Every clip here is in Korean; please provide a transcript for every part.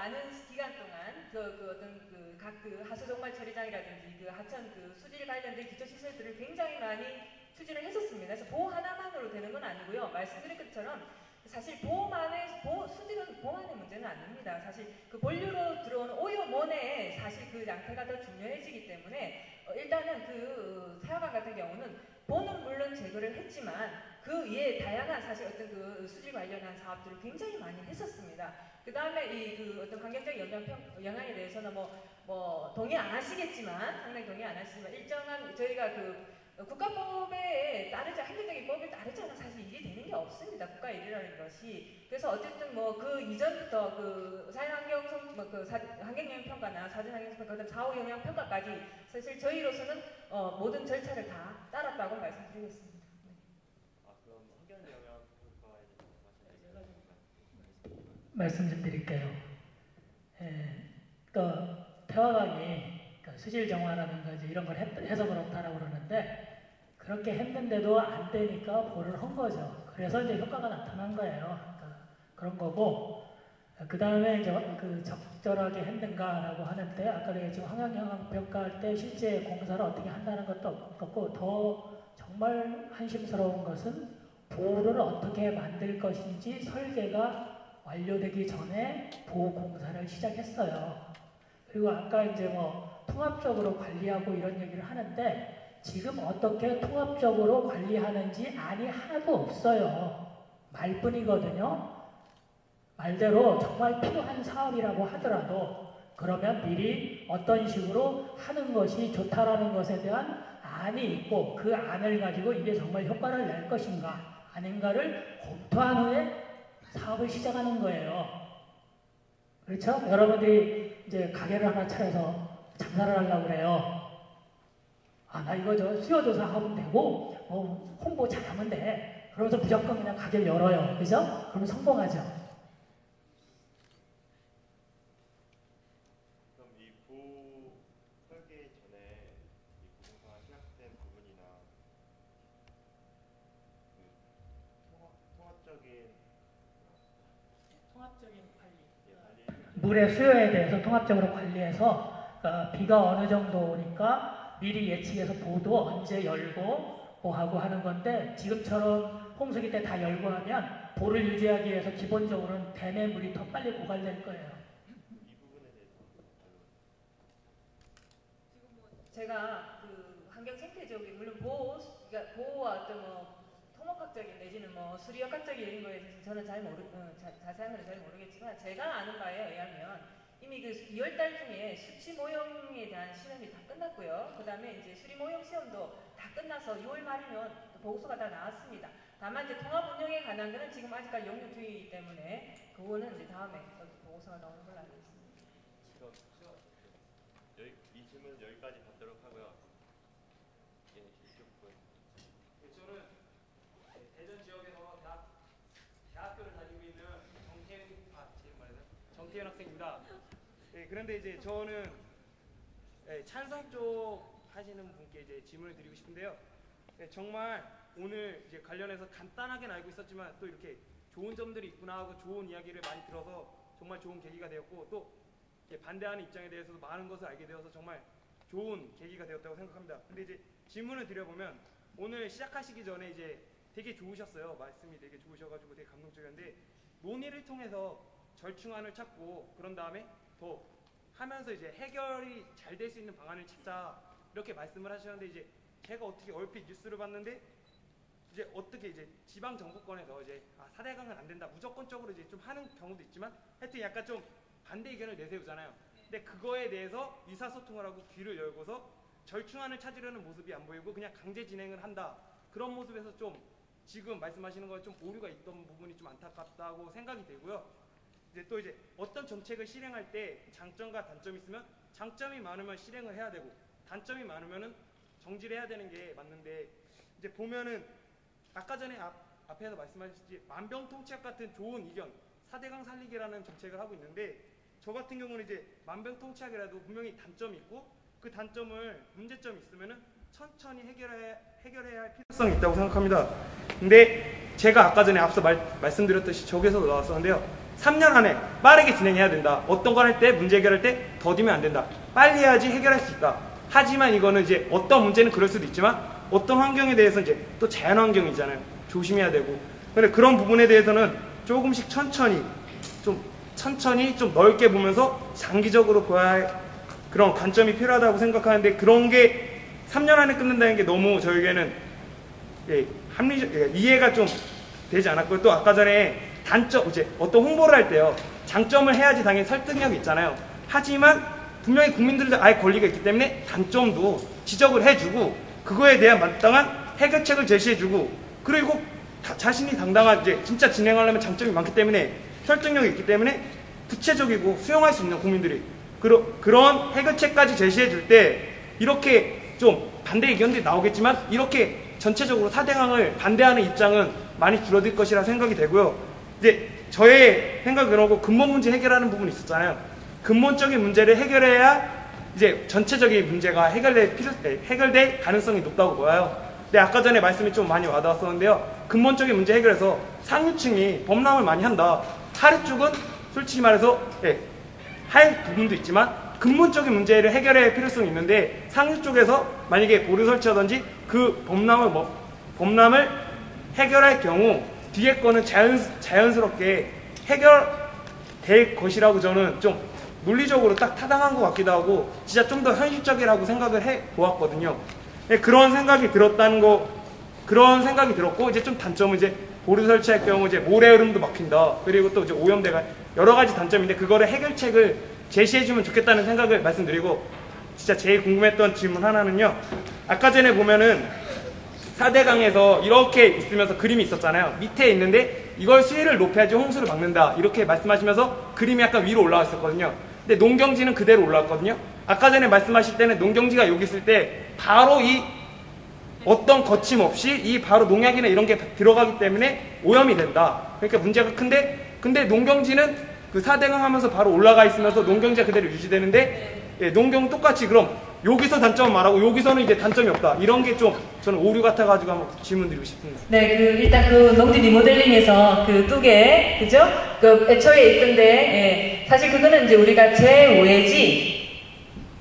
많은 기간 동안 각 하수종말 처리장이라든지 하천 수질 관련된 기초시설들을 굉장히 많이 추진을 했었습니다. 그래서 보호 하나만으로 되는 건 아니고요. 말씀드린 것처럼 사실 수질은 보호만의 문제는 아닙니다. 사실 본류로 들어오는 오염원의 사실 양태가 더 중요해지기 때문에 일단은 사여강 같은 경우는 보는 물론 제거를 했지만 그 이에 다양한 사실 수질 관련한 사업들을 굉장히 많이 했었습니다. 그 다음에 어떤 환경적 영향에 대해서는 동의 안 하시겠지만, 상당히 동의 안 하시지만, 일정한 저희가 국가법에 따르지, 환경적인 법에 따르지 않아 사실 일이 되는 게 없습니다. 국가 일이라는 것이. 그래서 어쨌든 이전부터 환경영향평가나 사전환경평가, 그다음 사후영향평가까지 사실 저희로서는 모든 절차를 다 따랐다고 말씀드리겠습니다. 그럼 환경영향평가에 대해서 말씀 좀 드릴게요. 태화강이 수질 정화라든가 이런 걸 해서 그렇다라고 그러는데, 그렇게 했는데도 안 되니까 보를 한 거죠. 그래서 이제 효과가 나타난 거예요. 그런 거고, 그 다음에 이제 적절하게 했는가라고 하는데, 아까 내가 지금 환경영향 평가할 때 실제 공사를 어떻게 한다는 것도 없고, 더 정말 한심스러운 것은 보호를 어떻게 만들 것인지 설계가 완료되기 전에 보호 공사를 시작했어요. 그리고 아까 이제 통합적으로 관리하고 이런 얘기를 하는데, 지금 어떻게 통합적으로 관리하는지 안이 하나도 없어요. 말뿐이거든요. 말대로 정말 필요한 사업이라고 하더라도 그러면 미리 어떤 식으로 하는 것이 좋다라는 것에 대한 안이 있고, 그 안을 가지고 이게 정말 효과를 낼 것인가 아닌가를 검토한 후에 사업을 시작하는 거예요. 그렇죠? 여러분들이 이제 가게를 하나 차려서 장사를 하려고 그래요. 나 이거 수요조사 하면 되고, 홍보 잘하면 돼. 그러면서 무조건 그냥 가게를 열어요. 그죠? 그러면 성공하죠. 그럼 이 보호 설계 전에 이 공사가 시작된 부분이나 통합적인 관리. 물의 수요에 대해서 통합적으로 관리해서 비가 어느 정도 오니까 미리 예측해서 보도 언제 열고 하고 하는 건데, 지금처럼 홍수기 때 다 열고 하면 보를 유지하기 위해서 기본적으로는 댐의 물이 더 빨리 고갈될 거예요. 이 부분에 대해서 지금 제가 환경 생태적인, 물론 보호와 통합학적인 내지는 수리역학적인 이런 거에 대해서 저는 자세한 건 잘 모르겠지만, 제가 아는 바에 의하면 이미 2월달 중에 수치 모형에 대한 시험이 다 끝났고요. 그 다음에 이제 수리 모형 시험도 다 끝나서 6월 말이면 보고서가 다 나왔습니다. 다만 이제 통합 운영에 관한 거는 지금 아직까지 영역 중이기 때문에 그거는 이제 다음에 보고서가 나오는 걸로 알고 있습니다. 이 질문은 여기까지 받도록 하고요. 저는 대전 지역에서 대학교를 다니고 있는 정태현 학생입니다. 그런데 이제 저는 찬성 쪽 하시는 분께 이제 질문을 드리고 싶은데요. 정말 오늘 이제 관련해서 간단하게는 알고 있었지만 또 이렇게 좋은 점들이 있구나 하고 좋은 이야기를 많이 들어서 정말 좋은 계기가 되었고, 또 반대하는 입장에 대해서도 많은 것을 알게 되어서 정말 좋은 계기가 되었다고 생각합니다. 근데 이제 질문을 드려보면, 오늘 시작하시기 전에 이제 되게 좋으셨어요. 말씀이 되게 좋으셔가지고 되게 감동적이었는데, 논의를 통해서 절충안을 찾고 그런 다음에 더 하면서 이제 해결이 잘 될 수 있는 방안을 찾자, 이렇게 말씀을 하셨는데, 이제 제가 어떻게 얼핏 뉴스를 봤는데 이제 어떻게 이제 지방 정부권에서 이제 4대강은 안 된다, 무조건적으로 이제 좀 하는 경우도 있지만 하여튼 약간 좀 반대 의견을 내세우잖아요. 근데 그거에 대해서 의사소통을 하고 귀를 열고서 절충안을 찾으려는 모습이 안 보이고 그냥 강제 진행을 한다, 그런 모습에서 좀 지금 말씀하시는 거에 좀 오류가 있던 부분이 좀 안타깝다고 생각이 되고요. 이제 또 이제 어떤 정책을 실행할 때 장점과 단점이 있으면 장점이 많으면 실행을 해야 되고 단점이 많으면은 정지를 해야 되는 게 맞는데, 이제 보면은 아까 전에 앞에서 말씀하셨듯이 만병통치약 같은 좋은 이견, 4대강 살리기라는 정책을 하고 있는데, 저 같은 경우는 이제 만병통치약이라도 분명히 단점이 있고 그 단점을 문제점이 있으면은 천천히 해결해야 할 필요성이 있다고 생각합니다. 근데 제가 아까 전에 앞서 말씀드렸듯이 저기서도 나왔었는데요. 3년 안에 빠르게 진행해야 된다. 어떤 걸 할 때 문제 해결할 때 더디면 안 된다. 빨리 해야지 해결할 수 있다. 하지만 이거는 이제 어떤 문제는 그럴 수도 있지만 어떤 환경에 대해서 이제 또 자연 환경이잖아요. 조심해야 되고. 근데 그런 부분에 대해서는 조금씩 천천히 좀 넓게 보면서 장기적으로 봐야 할 그런 관점이 필요하다고 생각하는데 그런 게 3년 안에 끝낸다는 게 너무 저에게는 이해가 좀 되지 않았고요. 또 아까 전에 단점, 이제 어떤 홍보를 할 때요. 장점을 해야지 당연히 설득력이 있잖아요. 하지만 분명히 국민들도 아예 권리가 있기 때문에 단점도 지적을 해주고 그거에 대한 마땅한 해결책을 제시해주고 그리고 자신이 당당한 이제 진짜 진행하려면 장점이 많기 때문에 설득력이 있기 때문에 구체적이고 수용할 수 있는 국민들이 그런 해결책까지 제시해 줄 때 이렇게 좀 반대 의견들이 나오겠지만 이렇게 전체적으로 4대강을 반대하는 입장은 많이 줄어들 것이라 생각이 되고요. 이제 저의 생각은 그러고 근본 문제 해결하는 부분이 있었잖아요. 근본적인 문제를 해결해야 이제 전체적인 문제가 해결될 가능성이 높다고 보여요. 근데 아까 전에 말씀이 좀 많이 와닿았었는데요. 근본적인 문제 해결해서 상류층이 범람을 많이 한다. 하류 쪽은 솔직히 말해서 할 부분도 있지만 근본적인 문제를 해결해야 할 필요성이 있는데 상류 쪽에서 만약에 보류 설치하든지 그 범람을 해결할 경우 뒤에 거는 자연스럽게 해결될 것이라고 저는 좀 논리적으로 딱 타당한 것 같기도 하고 진짜 좀 더 현실적이라고 생각을 해 보았거든요. 그런 생각이 들었고 이제 좀 단점은 이제 보류 설치할 경우 이제 모래 흐름도 막힌다. 그리고 또 이제 오염돼가 여러 가지 단점인데 그거를 해결책을 제시해주면 좋겠다는 생각을 말씀드리고 진짜 제일 궁금했던 질문 하나는요. 아까 전에 보면은 4대강에서 이렇게 있으면서 그림이 있었잖아요. 밑에 있는데 이걸 수위를 높여야지 홍수를 막는다. 이렇게 말씀하시면서 그림이 약간 위로 올라와 있었거든요. 근데 농경지는 그대로 올라왔거든요. 아까 전에 말씀하실 때는 농경지가 여기 있을 때 바로 이 어떤 거침없이 이 바로 농약이나 이런 게 들어가기 때문에 오염이 된다. 그러니까 문제가 큰데 근데 농경지는 그 4대강 하면서 바로 올라가 있으면서 농경지가 그대로 유지되는데 농경은 똑같이 그럼 여기서 단점을 말하고 여기서는 이제 단점이 없다. 이런 게 좀 저는 오류 같아가지고 한번 질문 드리고 싶습니다. 네, 일단 그 농지 리모델링에서 그 뚝에, 그죠? 그 애초에 있던데, 사실 그거는 이제 우리가 재외지,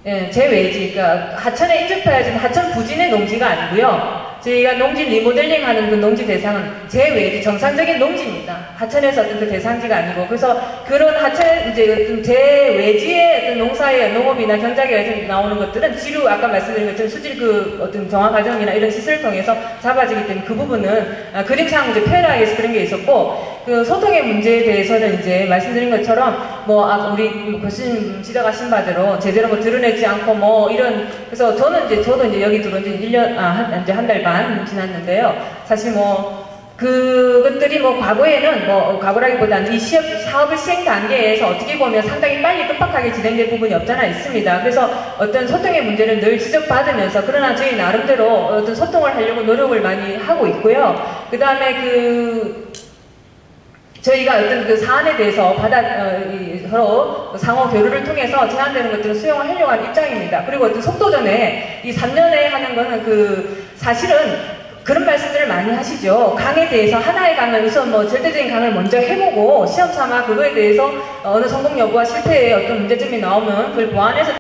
그러니까 하천에 인접해야지만 하천 부진의 농지가 아니고요. 저희가 농지 리모델링 하는 그 농지 대상은 재외지, 정상적인 농지입니다. 하천에서 어떤 그 대상지가 아니고. 그래서 그런 하천, 이제 어떤 재외지의 어떤 농사의 농업이나 경작에 나오는 것들은 지류, 아까 말씀드린 것처럼 수질 그 어떤 정화 과정이나 이런 시설을 통해서 잡아지기 때문에 그 부분은 그림상 이제 표현하기 위해서 그런 게 있었고, 그 소통의 문제에 대해서는 이제 말씀드린 것처럼 우리 교수님 지적하신 바대로 제대로 드러내지 않고 이런, 그래서 저도 이제 여기 들어온 지 1년, 이제 한 달 반 지났는데요. 사실 그것들이 과거에는 과거라기보다는 이 사업의 시행 단계에서 어떻게 보면 상당히 빨리 급박하게 진행된 부분이 없잖아 있습니다. 그래서 어떤 소통의 문제를 늘 지적받으면서 그러나 저희 나름대로 어떤 소통을 하려고 노력을 많이 하고 있고요. 그 다음에 저희가 어떤 그 사안에 대해서 서로 상호 교류를 통해서 제한되는 것들을 수용을 하려고 하는 입장입니다. 그리고 어떤 속도전에 이 3년에 하는 거는 사실은 그런 말씀들을 많이 하시죠. 강에 대해서 하나의 강을 우선 절대적인 강을 먼저 해보고 시험삼아 그거에 대해서 어느 성공 여부와 실패의 어떤 문제점이 나오면 그걸 보완해서